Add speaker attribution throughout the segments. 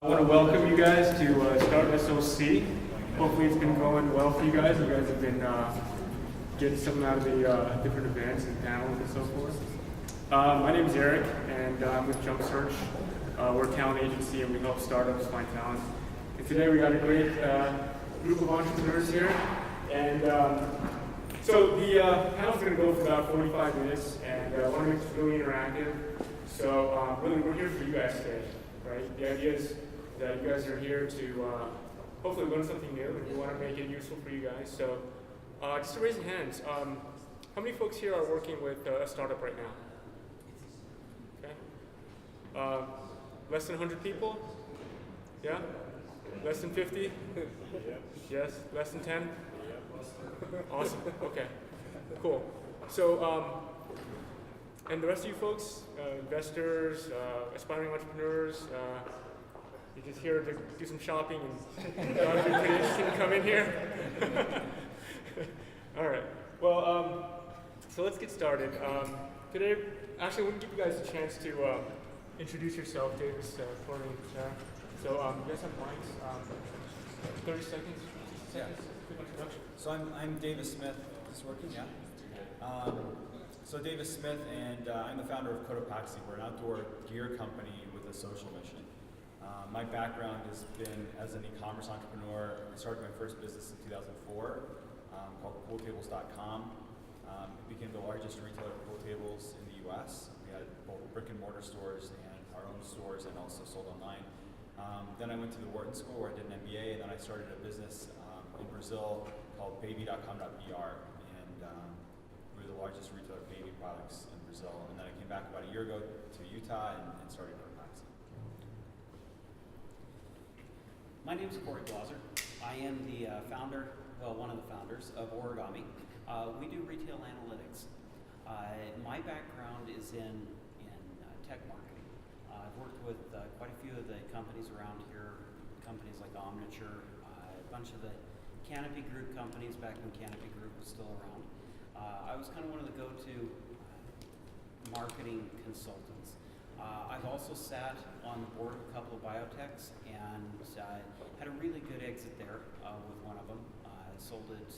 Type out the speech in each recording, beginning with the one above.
Speaker 1: I want to welcome you guys to StartSLC. Hopefully it's been going well for you guys. You guys have been getting something out of the different events and panels and so forth. My name is Eric, and I'm with JumpSearch. We're a talent agency, and we help startups find talent. And today we got a great group of entrepreneurs here. And so the panel's going to go for about 45 minutes, and I want to make this really interactive. So really, we're here for you guys today, right? The idea is that you guys are here to hopefully learn something new, and we want to make it useful for you guys. So just to raise your hands, how many folks here are working with a startup right now? Okay. Less than 100 people? Yeah? Less than 50? Yes? Less than 10? Awesome. Okay. Cool. So, and the rest of you folks, investors, aspiring entrepreneurs, you're just here to do some shopping and it'd be pretty interesting to come in here. All right. Well, so let's get started. Today, actually, I want to give you guys a chance to introduce yourself, Davis, Courtney, Sarah. So you guys have mics. 30 seconds.
Speaker 2: Yeah.
Speaker 1: Quick introduction.
Speaker 2: So I'm Davis Smith. Is this working? Yeah. So Davis Smith, and I'm the founder of Cotopaxi. We're an outdoor gear company with a social mission. My background has been as an e-commerce entrepreneur. I started my first business in 2004 called pooltables.com. It became the largest retailer of pool tables in the US. We had both brick and mortar stores and our own stores, and also sold online. Then I went to the Wharton School where I did an MBA, and then I started a business in Brazil called baby.com.br, and we're the largest retailer of baby products in Brazil. And then I came back about a year ago to Utah and started Cotopaxi.
Speaker 3: My name is Blaser. I am the founder, well, one of the founders of Origami. We do retail analytics. My background is in tech marketing. I've worked with quite a few of the companies around here, companies like Omniture, a bunch of the Canopy Group companies back when Canopy Group was still around. I was kind of one of the go-to marketing consultants. I've also sat on the board of a couple of biotechs and had a really good exit there with one of them. Sold it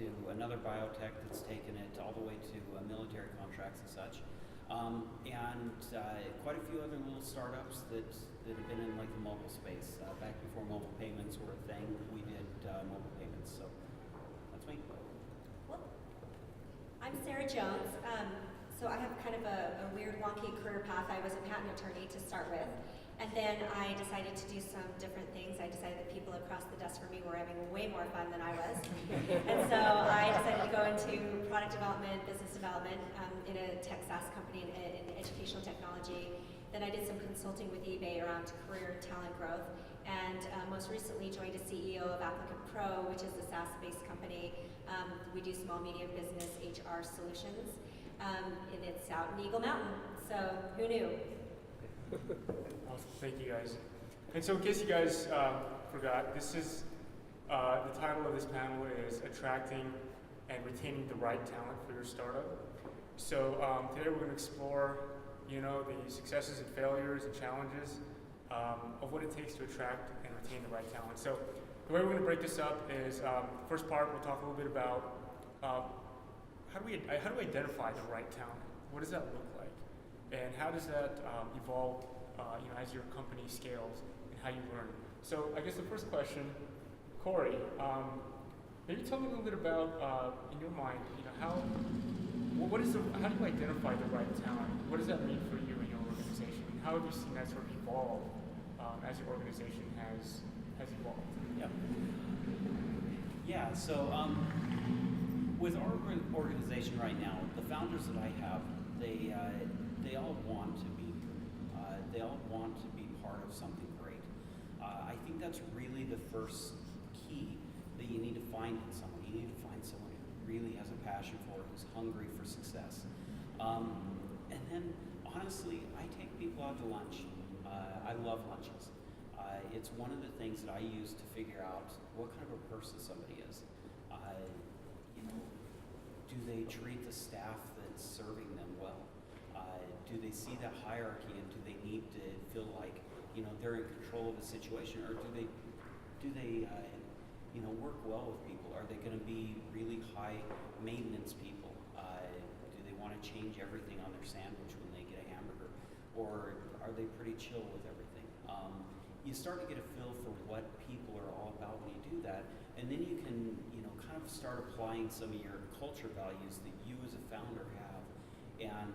Speaker 3: to another biotech that's taken it all the way to military contracts and such. And quite a few other little startups that have been in like the mobile space. Back before mobile payments were a thing, we did mobile payments. So that's me.
Speaker 4: Well, I'm Sara Jones. So I have kind of a weird, wonky career path. I was a patent attorney to start with, and then I decided to do some different things. I decided that people across the desk from me were having way more fun than I was. And so I decided to go into product development, business development in a tech SaaS company in educational technology. Then I did some consulting with eBay around career and talent growth, and most recently joined as CEO of ApplicantPro, which is a SaaS-based company. We do small, medium business HR solutions. And it's out in Eagle Mountain, so who knew?
Speaker 1: Awesome, thank you guys. And so in case you guys forgot, this is, the title of this panel is Attracting and Retaining the Right Talent for Your Startup. So today we're going to explore, the successes and failures and challenges of what it takes to attract and retain the right talent. So the way we're going to break this up is, first part we'll talk a little bit about how do we identify the right talent? What does that look like? And how does that evolve as your company scales and how you learn? So I guess the first question, Corey, maybe tell me a little bit about, in your mind, how do you identify the right talent? What does that mean for you and your organization? And how have you seen that sort of evolve as your organization has evolved?
Speaker 3: Yeah, so with our organization right now, the founders that I have, they all want to be part of something great. I think that's really the first key that you need to find in someone. You need to find someone who really has a passion for it, who's hungry for success. And then, honestly, I take people out to lunch. I love lunches. It's one of the things that I use to figure out what kind of a person somebody is. Do they treat the staff that's serving them well? Do they see that hierarchy, and do they need to feel like they're in control of the situation, or do they work well with people? Are they going to be really high maintenance people? Do they want to change everything on their sandwich when they get a hamburger, or are they pretty chill with everything? You start to get a feel for what people are all about when you do that, and then you can kind of start applying some of your culture values that you as a founder have, and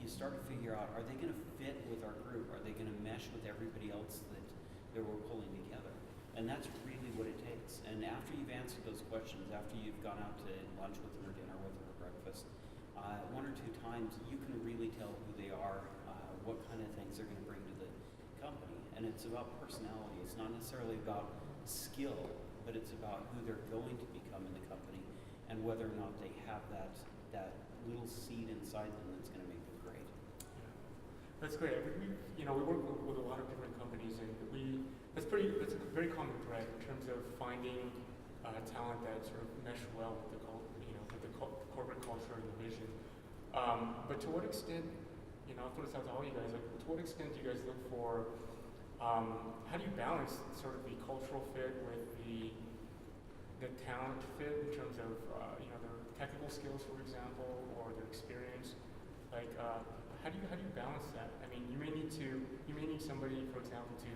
Speaker 3: you start to figure out, are they going to fit with our group? Are they going to mesh with everybody else that we're pulling together? And that's really what it takes. And after you've answered those questions, after you've gone out to lunch with them or dinner with them or breakfast, one or two times, you can really tell who they are, what kind of things they're going to bring to the company. And it's about personality. It's not necessarily about skill, but it's about who they're going to become in the company and whether or not they have that little seed inside them that's going to make them great.
Speaker 1: Yeah. That's great. We work with a lot of different companies, and that's a very common thread in terms of finding talent that sort of mesh well with the corporate culture and the vision. But to what extent, I'll throw this out to all you guys, to what extent do you guys look for, how do you balance sort of the cultural fit with the talent fit in terms of, their technical skills, for example, or their experience? Like, how do you balance that? I mean, you may need somebody, for example, to,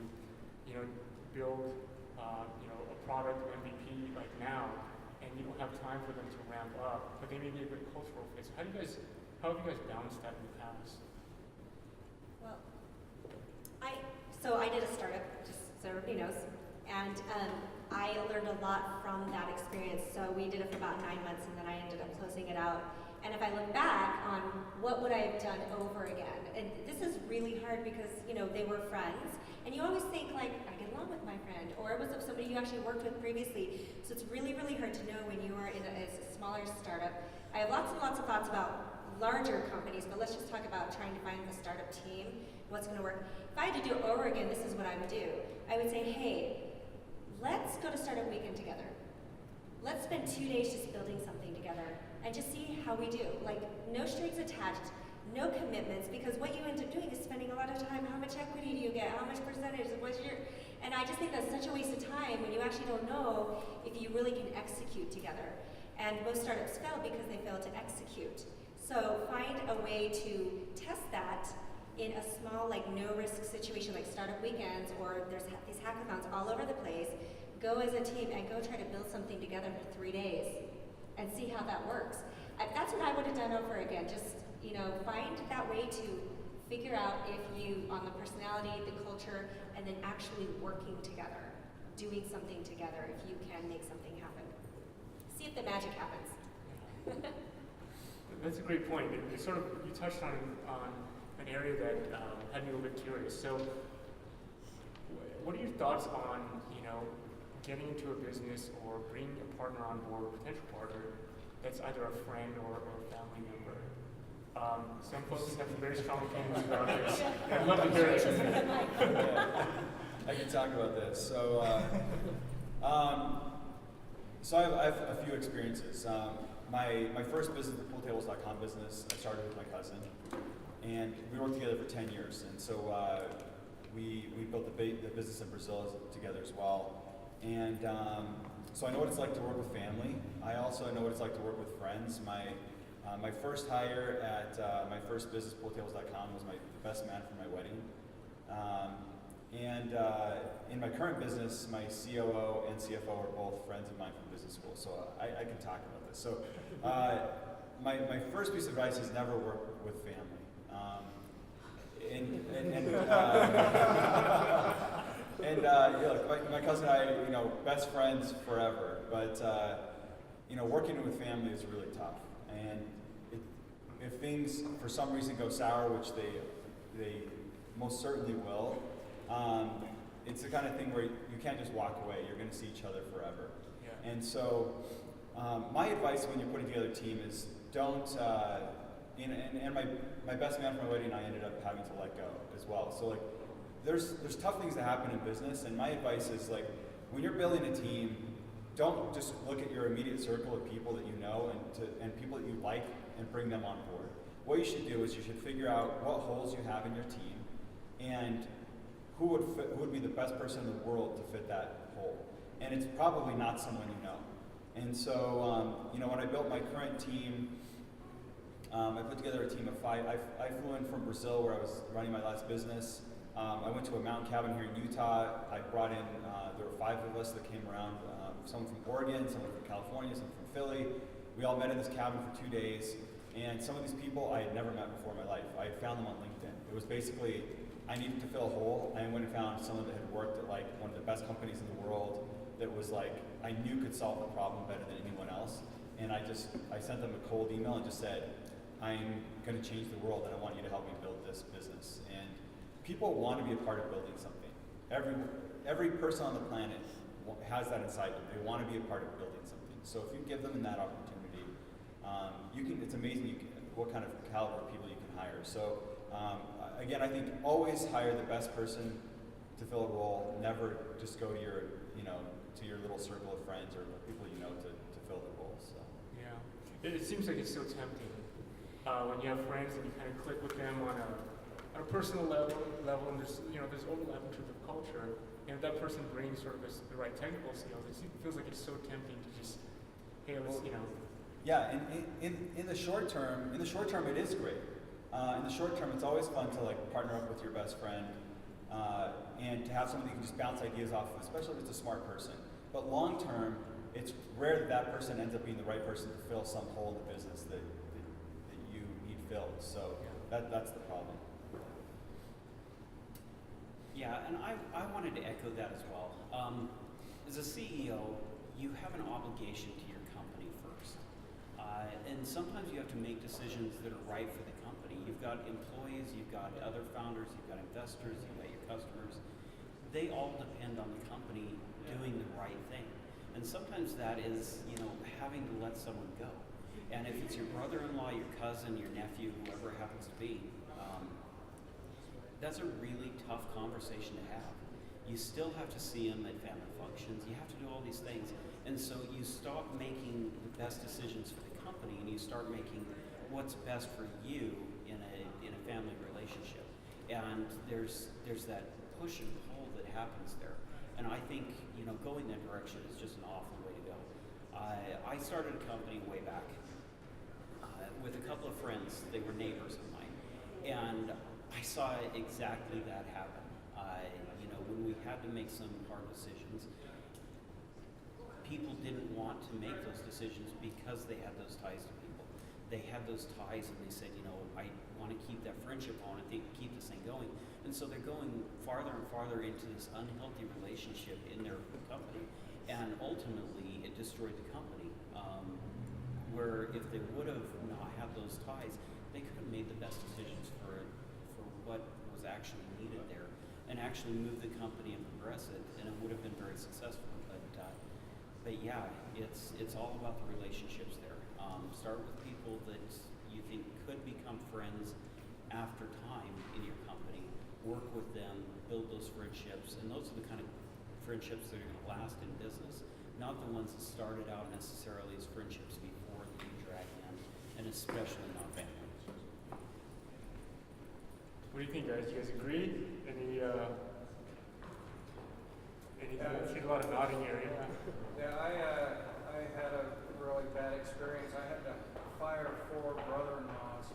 Speaker 1: build, a product MVP like now, and you don't have time for them to ramp up, but they may be a good cultural fit. So how have you guys balanced that in the past?
Speaker 4: Well, I did a startup, just so everybody knows, and I learned a lot from that experience. So we did it for about 9 months, and then I ended up closing it out. And if I look back on what would I have done over again, and this is really hard because they were friends, and you always think like, I get along with my friend, or it was of somebody you actually worked with previously. So it's really, really hard to know when you are in a smaller startup. I have lots and lots of thoughts about larger companies, but let's just talk about trying to find the startup team, what's going to work. If I had to do it over again, this is what I would do. I would say, hey, let's go to startup weekend together. Let's spend 2 days just building something together and just see how we do. Like, no strings attached, no commitments, because what you end up doing is spending a lot of time. How much equity do you get? How much percentage? What's your? And I just think that's such a waste of time when you actually don't know if you really can execute together. And most startups fail because they fail to execute. So find a way to test that in a small, no-risk situation like startup weekends, or there's these hackathons all over the place. Go as a team and go try to build something together for 3 days and see how that works. That's what I would have done over again. Just, find that way to figure out if you, on the personality, the culture, and then actually working together, doing something together, if you can make something happen. See if the magic happens.
Speaker 1: That's a great point. You touched on an area that had me a little bit curious. So, what are your thoughts on getting into a business or bringing a partner on board, a potential partner that's either a friend or a family member? Some folks have very strong opinions about this. I'd love to hear it.
Speaker 2: Yeah, I can talk about this. So I have a few experiences. My first business, the pooltables.com business, I started with my cousin, and we worked together for 10 years. And so we built the business in Brazil together as well. And so I know what it's like to work with family. I also know what it's like to work with friends. My first hire at my first business, pooltables.com, was the best man for my wedding. And in my current business, my COO and CFO are both friends of mine from business school, so I can talk about this. So my first piece of advice is never work with family. My cousin and I, best friends forever, but working with family is really tough. And if things for some reason go sour, which they most certainly will, it's the kind of thing where you can't just walk away. You're going to see each other forever. Yeah. And so my advice when you're putting together a team is don't. And my best man for my wedding, I ended up having to let go as well. So there's tough things that happen in business, and my advice is when you're building a team, don't just look at your immediate circle of people that you know and people that you like and bring them on board. What you should do is you should figure out what holes you have in your team and who would be the best person in the world to fit that hole? And it's probably not someone you know. And so, when I built my current team, I put together a team of 5. I flew in from Brazil where I was running my last business. I went to a mountain cabin here in Utah. I brought in, there were 5 of us that came around, someone from Oregon, someone from California, someone from Philly. We all met in this cabin for 2 days. And some of these people I had never met before in my life. I had found them on LinkedIn. It was basically, I needed to fill a hole. I went and found someone that had worked at like one of the best companies in the world that was like, I knew could solve the problem better than anyone else. And I sent them a cold email and just said, I'm going to change the world and I want you to help me build this business. And people want to be a part of building something. Every person on the planet has that inside them. They want to be a part of building something. So if you give them that opportunity, it's amazing what kind of caliber of people you can hire. So again, I think always hire the best person to fill a role. Never just go to your little circle of friends or people you know to fill the role. So
Speaker 1: Yeah, it seems like it's so tempting when you have friends and you kind of click with them on a personal level, and there's overlap in terms of culture. And if that person brings sort of the right technical skills, it feels like it's so tempting to just, hey, let's.
Speaker 2: Yeah, in the short term, it is great. In the short term, it's always fun to like partner up with your best friend and to have somebody you can just bounce ideas off of, especially if it's a smart person. But long term, it's rare that person ends up being the right person to fill some hole in the business that you need filled. So that's the problem.
Speaker 3: Yeah, and I wanted to echo that as well. As a CEO, you have an obligation to your company first. And sometimes you have to make decisions that are right for the company. You've got employees, you've got other founders, you've got investors, you've got your customers. They all depend on the company doing the right thing. And sometimes that is, having to let someone go. And if it's your brother-in-law, your cousin, your nephew, whoever it happens to be, that's a really tough conversation to have. You still have to see them at family functions. You have to do all these things. And so you stop making the best decisions for the company and you start making what's best for you in a family relationship. And there's that push and pull that happens there. And I think, going that direction is just an awful way to go. I started a company way back with a couple of friends. They were neighbors of mine. And I saw exactly that happen. When we had to make some hard decisions, people didn't want to make those decisions because they had those ties to people. They had those ties and they said, I want to keep that friendship on and keep this thing going. And so they're going farther and farther into this unhealthy relationship in their company. And ultimately, it destroyed the company. Where if they would have not had those ties, they could have made the best decisions for what was actually needed there and actually move the company and progress it, and it would have been very successful. But yeah, it's all about the relationships there. Start with people that you think could become friends after time in your company. Work with them, build those friendships, and those are the kind of friendships that are going to last in business, not the ones that started out necessarily as friendships before that you drag in, and especially not family.
Speaker 1: What do you think, guys? You guys agree? Anything? I see a lot of nodding here.
Speaker 5: Yeah, I had a really bad experience. I had to fire 4 brother-in-laws,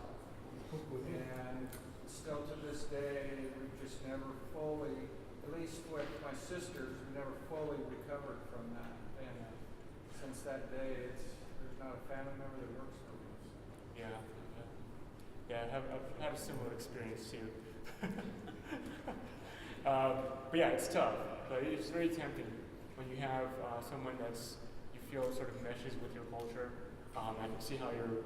Speaker 5: and still to this day, we've just never fully, at least with my sisters, we never fully recovered from that. And since that day, there's not a family member that works for me.
Speaker 1: Yeah, I've had a similar experience too. But yeah, it's tough. But it's very tempting when you have someone you feel sort of meshes with your culture. I can see how your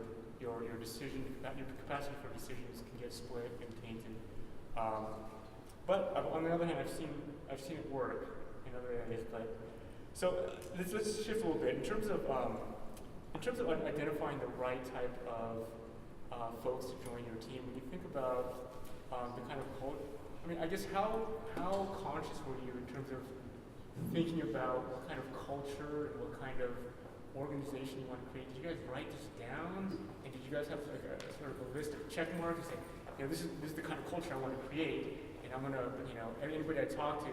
Speaker 1: capacity for decisions can get split and tainted. But on the other hand, I've seen it work in other areas. But so let's shift a little bit in terms of identifying the right type of folks to join your team. When you think about the kind of culture, I guess how conscious were you in terms of thinking about what kind of culture and what kind of organization you want to create? Did you guys write this down? And did you guys have like a sort of a list of check marks and say, this is the kind of culture I want to create? And and I'm gonna, anybody I talk to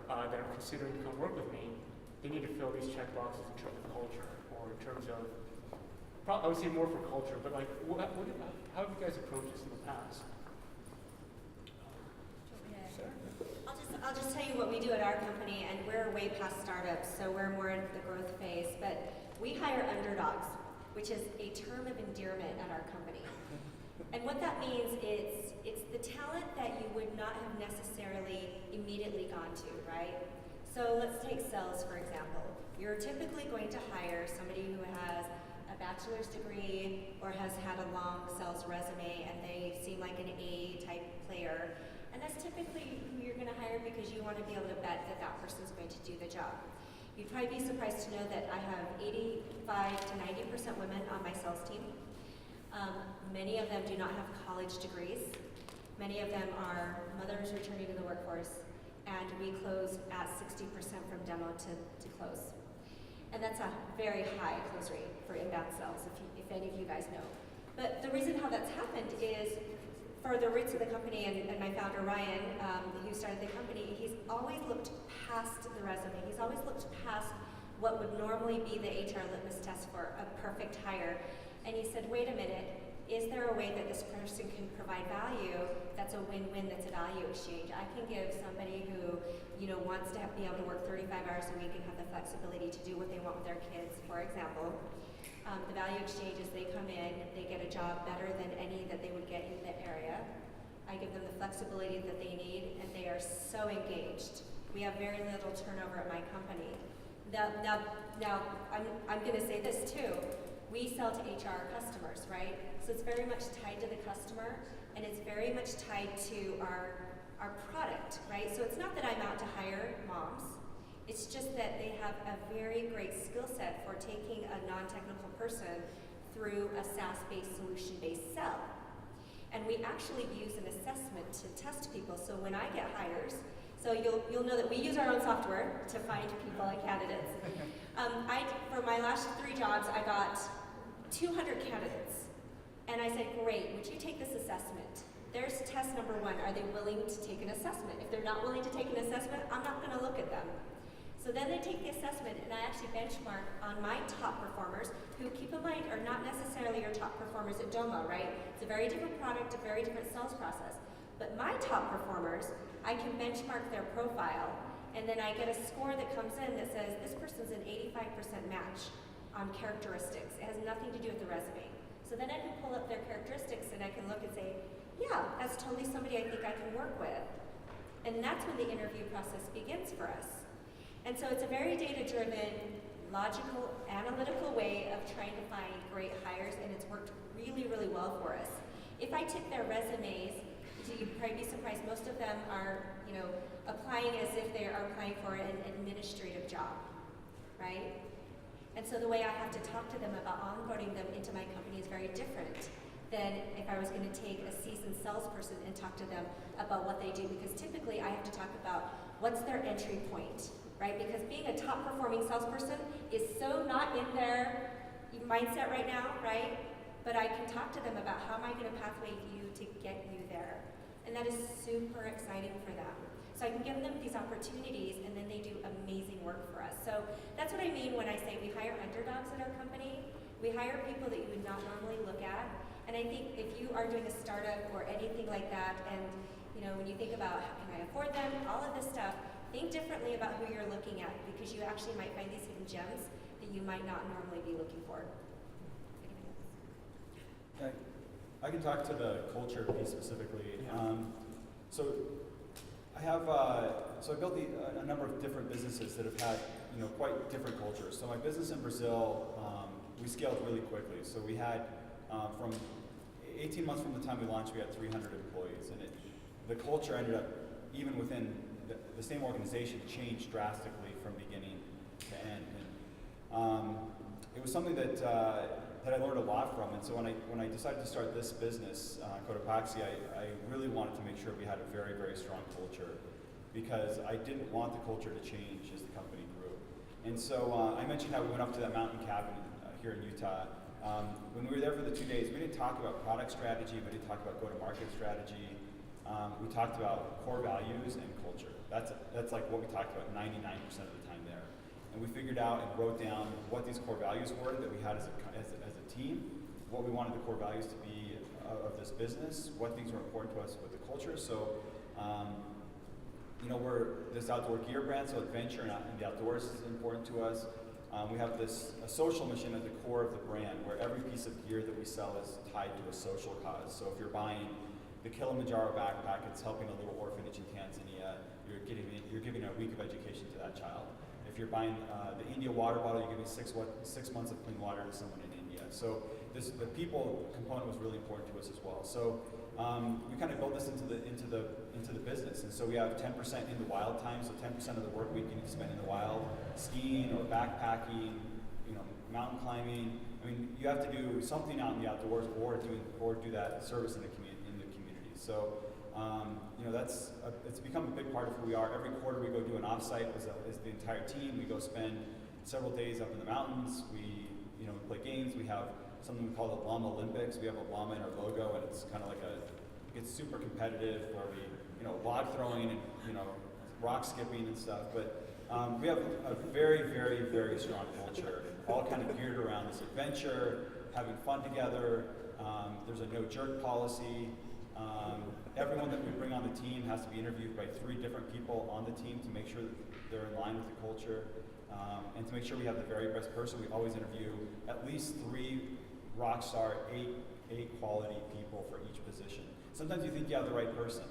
Speaker 1: that I'm considering to come work with me, they need to fill these check boxes in terms of culture, or in terms of, I would say more for culture, but like, how have you guys approached this in the past?
Speaker 4: I'll just tell you what we do at our company, and we're way past startups, so we're more in the growth phase, but we hire underdogs, which is a term of endearment at our company. And what that means is it's the talent that you would not have necessarily immediately gone to, right? So let's take sales, for example. You're typically going to hire somebody who has a bachelor's degree or has had a long sales resume and they seem like an A-type player. And that's typically who you're going to hire because you want to be able to bet that that person's going to do the job. You'd probably be surprised to know that I have 85 to 90% women on my sales team. Many of them do not have college degrees. Many of them are mothers returning to the workforce, and we close at 60% from demo to close. And that's a very high close rate for inbound sales, if any of you guys know. But the reason how that's happened is, for the roots of the company and my founder Ryan, who started the company, he's always looked past the resume. He's always looked past what would normally be the HR litmus test for a perfect hire. And he said, wait a minute, is there a way that this person can provide value that's a win-win, that's a value exchange? I can give somebody who, wants to be able to work 35 hours a week and have the flexibility to do what they want with their kids, for example. The value exchange is they come in, they get a job better than any that they would get in the area. I give them the flexibility that they need, and they are so engaged. We have very little turnover at my company. Now I'm going to say this too. We sell to HR customers, right? So it's very much tied to the customer, and it's very much tied to our product, right? So it's not that I'm out to hire moms. It's just that they have a very great skill set for taking a non-technical person through a SaaS-based, solution-based sell. And we actually use an assessment to test people. So when I get hires, so you'll know that we use our own software to find people and candidates. For my last 3 jobs, I got 200 candidates. And I said, great, would you take this assessment? There's test number 1, are they willing to take an assessment? If they're not willing to take an assessment, I'm not gonna look at them. So then they take the assessment, and I actually benchmark on my top performers, who, keep in mind, are not necessarily your top performers at Domo, right? It's a very different product, a very different sales process. But my top performers, I can benchmark their profile, and then I get a score that comes in that says, this person's an 85% match on characteristics. It has nothing to do with the resume. So then I can pull up their characteristics, and I can look and say, yeah, that's totally somebody I think I can work with. And that's when the interview process begins for us. And so it's a very data-driven, logical, analytical way of trying to find great hires, and it's worked really, really well for us. If I took their resumes, you'd probably be surprised, most of them are, applying as if they are applying for an administrative job, right? And so the way I have to talk to them about onboarding them into my company is very different than if I was going to take a seasoned salesperson and talk to them about what they do, because typically I have to talk about what's their entry point, right? Because being a top performing salesperson is so not in their mindset right now, right? But I can talk to them about how am I going to pathway you to get you there. And that is super exciting for them. So I can give them these opportunities, and then they do amazing work for us. So that's what I mean when I say we hire underdogs at our company. We hire people that you would not normally look at. And I think if you are doing a startup or anything like that, and when you think about how can I afford them, all of this stuff, think differently about who you're looking at, because you actually might find these hidden gems that you might not normally be looking for.
Speaker 2: I can talk to the culture piece specifically.
Speaker 1: Yeah.
Speaker 2: So I built a number of different businesses that have had quite different cultures. So my business in Brazil, we scaled really quickly. So we had from 18 months from the time we launched, we had 300 employees, and the culture ended up, even within the same organization, changed drastically from beginning to end. And it was something that I learned a lot from. And so when I decided to start this business, Cotopaxi, I really wanted to make sure we had a very, very strong culture, because I didn't want the culture to change as the company grew. And so I mentioned how we went up to that mountain cabin here in Utah. When we were there for the 2 days, we didn't talk about product strategy, we didn't talk about go-to-market strategy. we talked about core values and culture. That's like what we talked about 99% of the time there. And we figured out and wrote down what these core values were that we had as a team, what we wanted the core values to be of this business, what things were important to us with the culture. So, we're this outdoor gear brand, so adventure and the outdoors is important to us. We have a social mission at the core of the brand, where every piece of gear that we sell is tied to a social cause. So if you're buying the Kilimanjaro backpack, it's helping a little orphanage in Tanzania. You're giving a week of education to that child. If you're buying the India water bottle, you're giving 6 months of clean water to someone in India. So the people component was really important to us as well. So we kind of built this into the business, and so we have 10% in the wild time. So 10% of the work week you need to spend in the wild, skiing or backpacking, mountain climbing. I mean, you have to do something out in the outdoors, or do that service in the community. So it's become a big part of who we are. Every quarter we go do an offsite as the entire team. We go spend several days up in the mountains. We play games. We have something we call the Llama Olympics. We have a llama in our logo, and it's kind of like it's super competitive where we log throwing and rock skipping and stuff. But we have a very, very, very strong culture, all kind of geared around this adventure, having fun together. There's a no jerk policy. Everyone that we bring on the team has to be interviewed by 3 different people on the team to make sure that they're in line with the culture, and to make sure we have the very best person. We always interview at least 3 rock star, 8 quality people for each position. Sometimes you think you have the right person.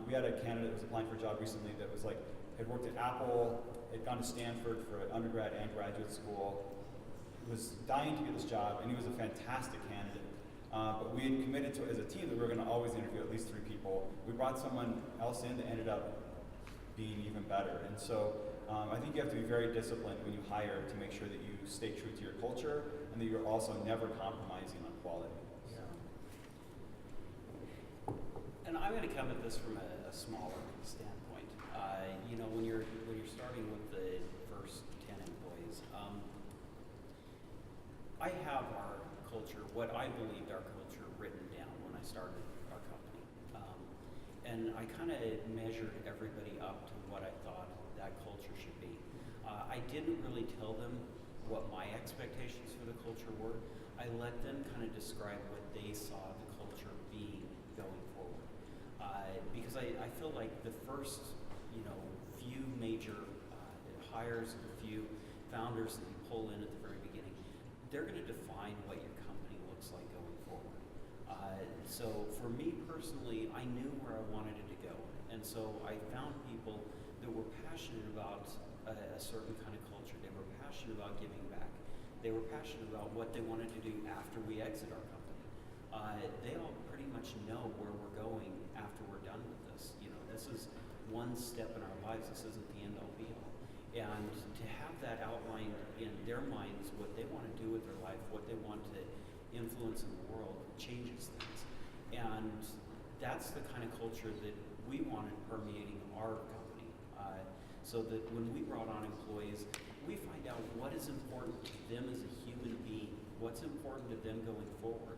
Speaker 2: We had a candidate that was applying for a job recently that was had worked at Apple, had gone to Stanford for undergrad and graduate school, was dying to get this job, and he was a fantastic candidate. But we had committed to, as a team, that we were going to always interview at least 3 people. We brought someone else in that ended up being even better. And so I think you have to be very disciplined when you hire to make sure that you stay true to your culture and that you're also never compromising on quality.
Speaker 3: Yeah. And I'm going to come at this from a smaller standpoint. When you're starting with the first 10 employees, I have our culture, what I believed our culture, written down when I started our company. And I kind of measured everybody up to what I thought that culture should be. I didn't really tell them what my expectations for the culture were. I let them kind of describe what they saw the culture being going forward. Because I feel like the first, few major hires, the few founders that you pull in at the very beginning, they're going to define what your company looks like going forward. So for me personally, I knew where I wanted it to go. And so I found people that were passionate about a certain kind of culture. They were passionate about giving back. They were passionate about what they wanted to do after we exit our company. They all pretty much know where we're going after we're done with this. This is one step in our lives. This isn't the end all be all. And to have that outlined in their minds, what they want to do with their life, what they want to influence in the world, changes things. And that's the kind of culture that we wanted permeating our company. So that when we brought on employees, we find out what is important to them as a human being, what's important to them going forward,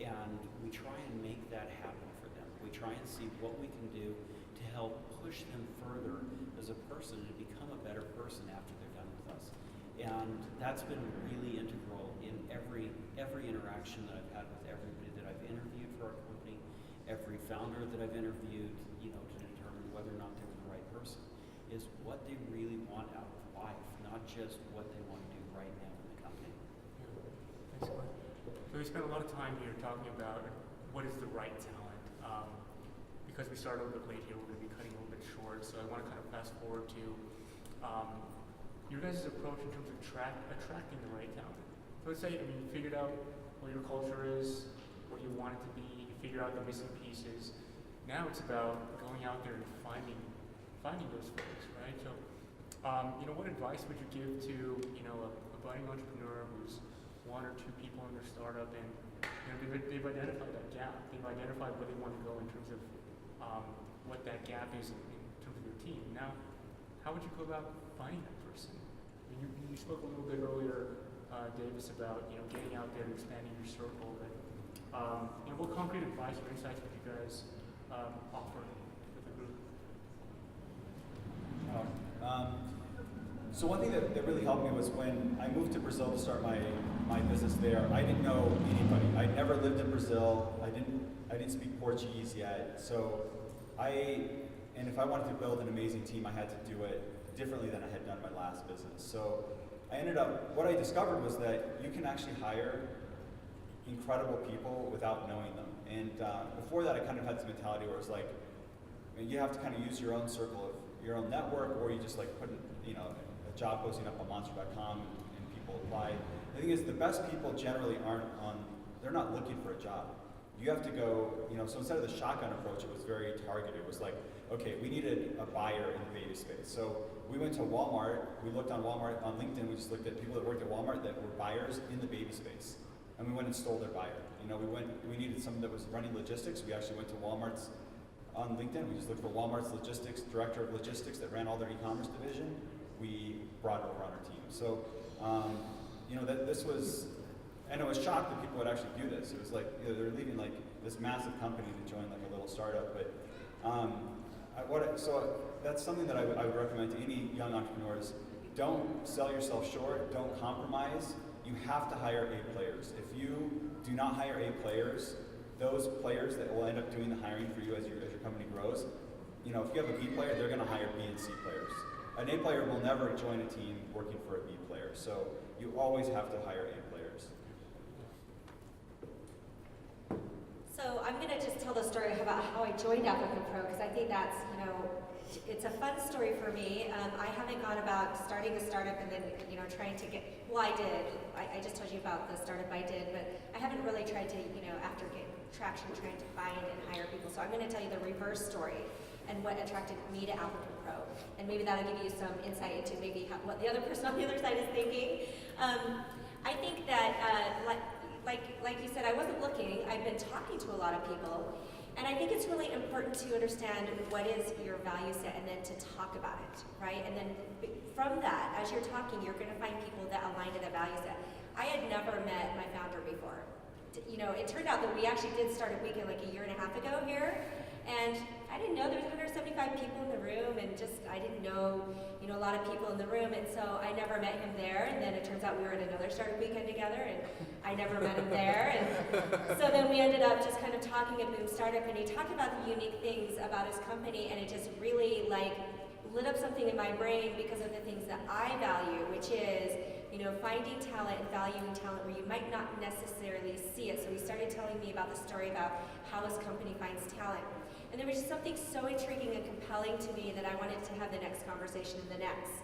Speaker 3: and we try and make that happen for them. We try and see what we can do to help push them further as a person and become a better person after they're done with us. And that's been really integral in every interaction that I've had with everybody that I've interviewed for our company, every founder that I've interviewed, to determine whether or not they were the right person, is what they really want out of life, not just what they want to do right now in the company.
Speaker 1: Thanks, Glenn. So we spent a lot of time here talking about what is the right talent. Because we started a little bit late here, we're going to be cutting a little bit short, so I want to kind of fast forward to your guys' approach in terms of attracting the right talent. So let's say, you figured out what your culture is, what you want it to be, you figured out the missing pieces. Now it's about going out there and finding those folks, right? So, what advice would you give to, a budding entrepreneur who's 1 or 2 people in their startup, and they've identified that gap. They've identified where they want to go in terms of what that gap is in terms of your team. Now, how would you go about finding that person? You spoke a little bit earlier, Davis, about getting out there and expanding your circle. But what concrete advice or insights would you guys offer with the group?
Speaker 2: So one thing that really helped me was when I moved to Brazil to start my business there. I didn't know anybody. I'd never lived in Brazil. I didn't speak Portuguese yet. So and if I wanted to build an amazing team, I had to do it differently than I had done my last business. So what I discovered was that you can actually hire incredible people without knowing them. And before that, I kind of had this mentality where it's like, you have to kind of use your own circle of your own network, or you just like put a job posting up on monster.com and people apply. The thing is, the best people generally they're not looking for a job. You have to go, so instead of the shotgun approach, it was very targeted. It was like, okay, we needed a buyer in the baby space. So we went to Walmart, we looked on Walmart, on LinkedIn, we just looked at people that worked at Walmart that were buyers in the baby space. And we went and stole their buyer. We needed someone that was running logistics. We actually went to Walmart's on LinkedIn. We just looked for Walmart's logistics, director of logistics that ran all their e-commerce division. We brought over on our team. So, that this was, and I was shocked that people would actually do this. It was like, they're leaving like this massive company to join like a little startup. But so that's something that I would recommend to any young entrepreneurs. Don't sell yourself short. Don't compromise. You have to hire A players. If you do not hire A players, those players that will end up doing the hiring for you as your company grows, if you have a B player, they're going to hire B and C players. An A player will never join a team working for a B player. So you always have to hire A players.
Speaker 4: So I'm going to just tell the story about how I joined ApplicantPro, because I think that's, it's a fun story for me. I haven't gone about starting a startup and then, trying to get, well, I did. I just told you about the startup I did, but I haven't really tried to, after getting traction, trying to find and hire people. So I'm going to tell you the reverse story and what attracted me to ApplicantPro. And maybe that'll give you some insight into maybe what the other person on the other side is thinking. I think that, like you said, I wasn't looking. I've been talking to a lot of people. And I think it's really important to understand what is your value set and then to talk about it, right? And then from that, as you're talking, you're going to find people that align to that value set. I had never met my founder before. It turned out that we actually did start a weekend like a year and a half ago here. And I didn't know there was 175 people in the room, and I didn't know, a lot of people in the room, and so I never met him there. And then it turns out we were at another startup weekend together, and I never met him there. And so then we ended up just kind of talking at Boom Startup, and he talked about the unique things about his company, and it just really lit up something in my brain because of the things that I value, which is, finding talent and valuing talent where you might not necessarily see it. So he started telling me about the story about how his company finds talent. And there was just something so intriguing and compelling to me that I wanted to have the next conversation and the next.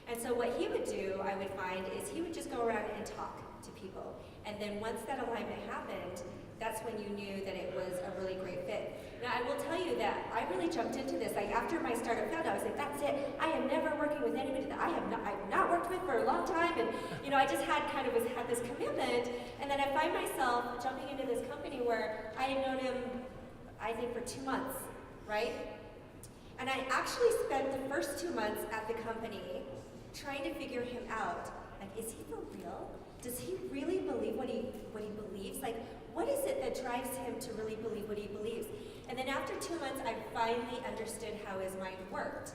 Speaker 4: And so what he would do, I would find, is he would just go around and talk to people. And then once that alignment happened, that's when you knew that it was a really great fit. Now, I will tell you that I really jumped into this. After my startup found, I was like, that's it. I am never working with anybody that I've not worked with for a long time. And, I just had this commitment. And then I find myself jumping into this company where I had known him, I think, for 2 months, right? And I actually spent the first 2 months at the company trying to figure him out. Is he for real? Does he really believe what he believes? What is it that drives him to really believe what he believes? And then after 2 months, I finally understood how his mind worked.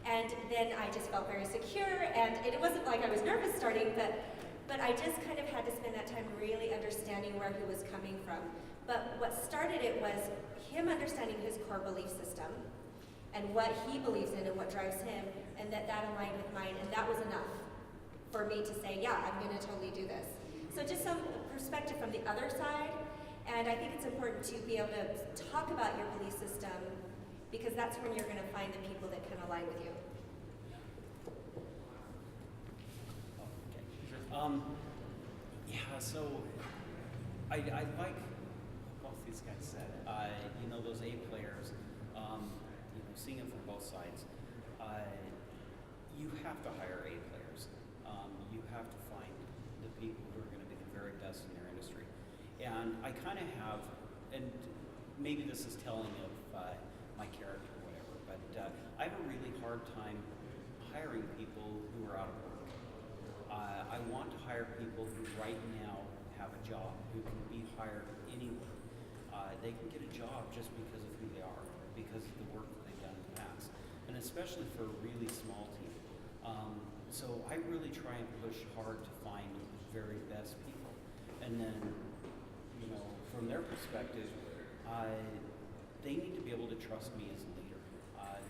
Speaker 4: And then I just felt very secure, and it wasn't like I was nervous starting, but I just kind of had to spend that time really understanding where he was coming from. But what started it was him understanding his core belief system and what he believes in and what drives him, and that aligned with mine, and that was enough for me to say, yeah, I'm going to totally do this. So just some perspective from the other side, and I think it's important to be able to talk about your belief system, because that's when you're going to find the people that can align with you.
Speaker 3: So I like both these guys said. Those A players, seeing it from both sides. You have to hire A players. You have to find the people who are going to be the very best in their industry. And I kind of have, and maybe this is telling of my character or whatever, but I have a really hard time hiring people who are out of work. I want to hire people who right now have a job, who can be hired anywhere. They can get a job just because of who they are because of the work that they've done in the past, and especially for a really small team. So I really try and push hard to find the very best people, and then, you know, from their perspective, they need to be able to trust me as a leader.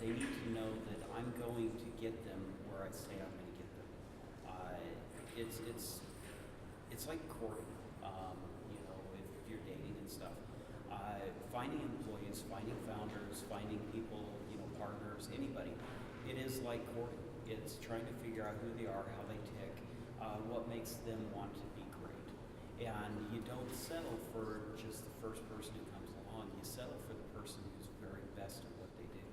Speaker 3: They need to know that I'm going to get them where I say I'm going to get them. It's like courting, you know, if you're dating and stuff. Finding employees, finding founders, finding people, you know, partners, anybody. It is like courting. It's trying to figure out who they are, how they tick, what makes them want to be great. And you don't settle for just the first person who comes along. You settle for the person who's very best at what they do.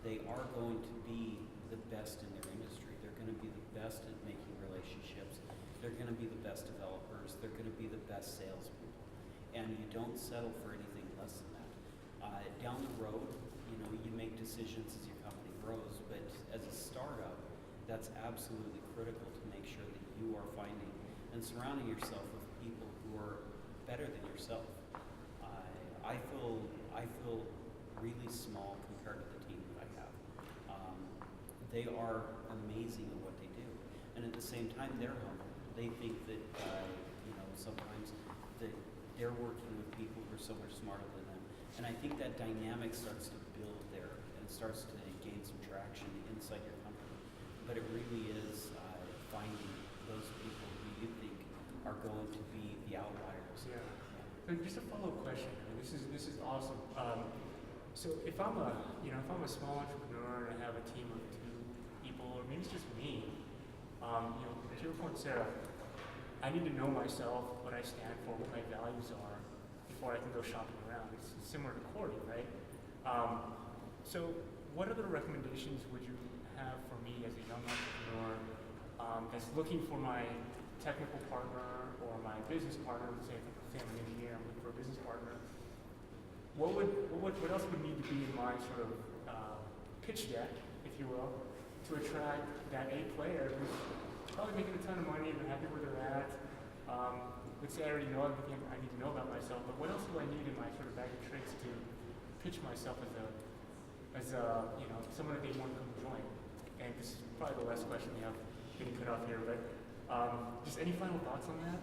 Speaker 3: They are going to be the best in their industry. They're going to be the best at making relationships. They're going to be the best developers. They're going to be the best salespeople. And you don't settle for anything less than that. Down the road, you know, you make decisions as your company grows, but as a startup, that's absolutely critical to make sure that you are finding and surrounding yourself with people who are better than yourself. I feel really small compared to the team that I have. They are amazing at what they do, and at the same time, they're humble. They think that you know, sometimes that they're working with people who are so much smarter than them, and I think that dynamic starts to build there and starts to gain some traction inside your company. But it really is finding those people who you think are going to be the outliers.
Speaker 1: Yeah. So just a follow-up question. I mean, this is awesome. So if I'm a small entrepreneur and I have a team of 2 people, or maybe it's just me, you know, to your point, Sarah, I need to know myself, what I stand for, what my values are, before I can go shopping around. It's similar to courting, right? So what other recommendations would you have for me as a young entrepreneur that's looking for my technical partner or my business partner? Let's say I'm an engineer, I'm looking for a business partner. What else would need to be in my sort of pitch deck, if you will, to attract that A player who's probably making a ton of money, they're happy where they're at. Let's say I already know everything I need to know about myself, but what else do I need in my sort of bag of tricks to pitch myself as you know, someone that they want to come join? And this is probably the last question we have getting cut off here, but just any final thoughts on that?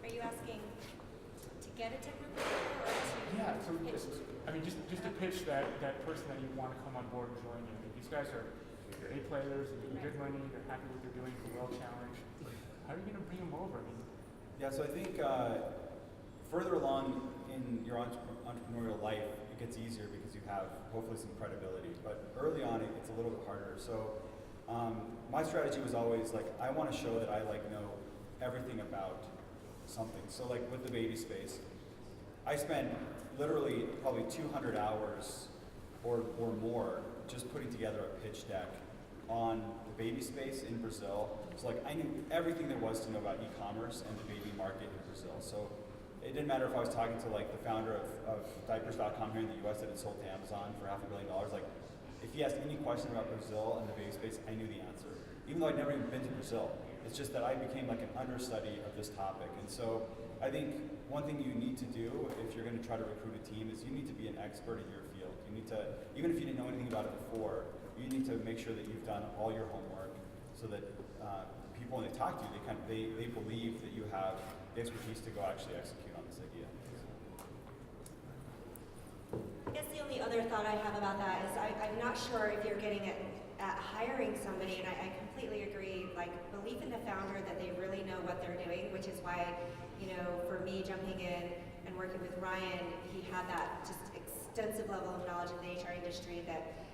Speaker 4: Are you asking to get a technical partner or to
Speaker 1: Yeah, so
Speaker 4: pitch?
Speaker 1: just to pitch that person that you want to come on board and join you. I mean, these guys are they're A players, they're making good money, they're happy with what they're doing, they're well challenged. How are you going to bring them over? I mean,
Speaker 2: Yeah, so I think further along in your entrepreneurial life, it gets easier because you have hopefully some credibility. But early on, it's a little bit harder. So my strategy was always like, I want to show that I know everything about something. So like with the baby space, I spent literally probably 200 hours or more just putting together a pitch deck on the baby space in Brazil. So like I knew everything there was to know about e-commerce and the baby market in Brazil. So it didn't matter if I was talking to like the founder of diapers.com here in the US that had sold to Amazon for $500 million. Like if he asked any question about Brazil and the baby space, I knew the answer. Even though I'd never even been to Brazil. It's just that I became like an understudy of this topic. And so I think one thing you need to do if you're going to try to recruit a team is you need to be an expert in your field. You need to, even if you didn't know anything about it before, you need to make sure that you've done all your homework so that people, when they talk to you, they believe that you have the expertise to go actually execute on this idea.
Speaker 4: I guess the only other thought I have about that is I'm not sure if you're getting at hiring somebody, and I completely agree, like belief in the founder that they really know what they're doing, which is why, you know, for me jumping in and working with Ryan, he had that just extensive level of knowledge of the HR industry that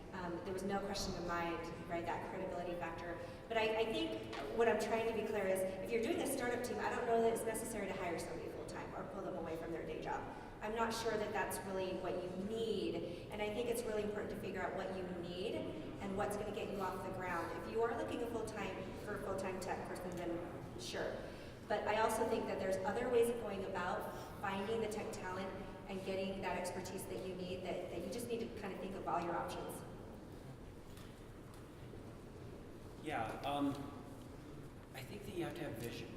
Speaker 4: there was no question in mind, right, that credibility factor. But I think what I'm trying to be clear is, if you're doing a startup team, I don't know that it's necessary to hire somebody full-time or pull them away from their day job. I'm not sure that that's really what you need, and I think it's really important to figure out what you need and what's going to get you off the ground. If you are looking for a full-time tech person, then sure. But I also think that there's other ways of going about finding the tech talent and getting that expertise that you need, that you just need to kind of think of all your options.
Speaker 3: Yeah, I think that you have to have vision.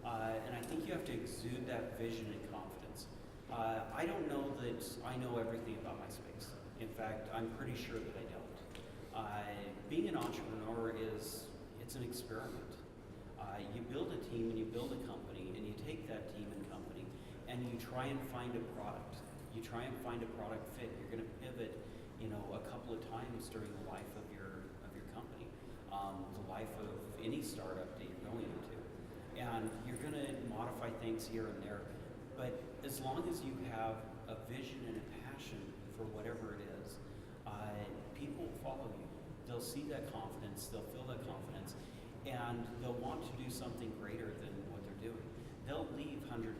Speaker 3: And I think you have to exude that vision and confidence. I don't know that I know everything about my space. In fact, I'm pretty sure that I don't. Being an entrepreneur it's an experiment. You build a team and you build a company, and you take that team and company and you try and find a product. You try and find a product fit. You're going to pivot, a couple of times during the life of your company, the life of any startup that you're going into, and you're going to modify things here and there. But as long as you have a vision and a passion for whatever it is, people will follow you. They'll see that confidence, they'll feel that confidence, and they'll want to do something greater than what they're doing. They'll leave $150,000,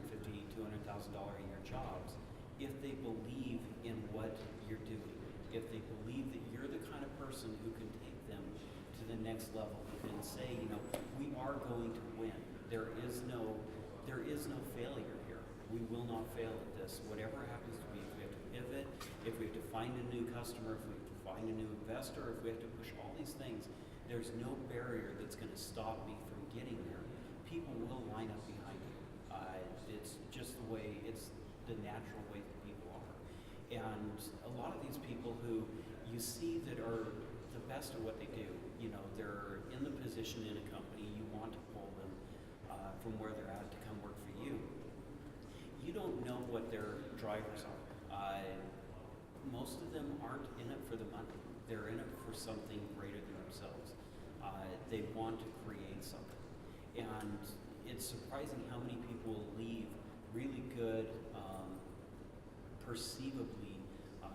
Speaker 3: $200,000 a year jobs if they believe in what you're doing, if they believe that you're the kind of person who can take them to the next level and say, we are going to win. There is no failure here. We will not fail at this. Whatever happens to be, if we have to pivot, if we have to find a new customer, if we have to find a new investor, if we have to push all these things, there's no barrier that's going to stop me from getting there. People will line up behind you. It's just the way, it's the natural way that people are. And a lot of these people who you see that are the best at what they do, they're in the position in a company, you want to pull them from where they're at to come work for you. You don't know what their drivers are. Most of them aren't in it for the money. They're in it for something greater than themselves. They want to create something. And it's surprising how many people leave really good, perceivably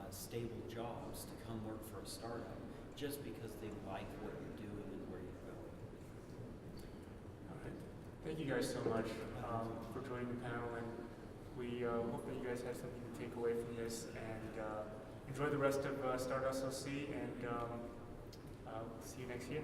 Speaker 3: stable jobs to come work for a startup just because they like what you're doing and where you're going.
Speaker 1: All right. Thank you guys so much for joining the panel, and we hope that you guys have something to take away from this, and enjoy the rest of StartSLC, and see you next year.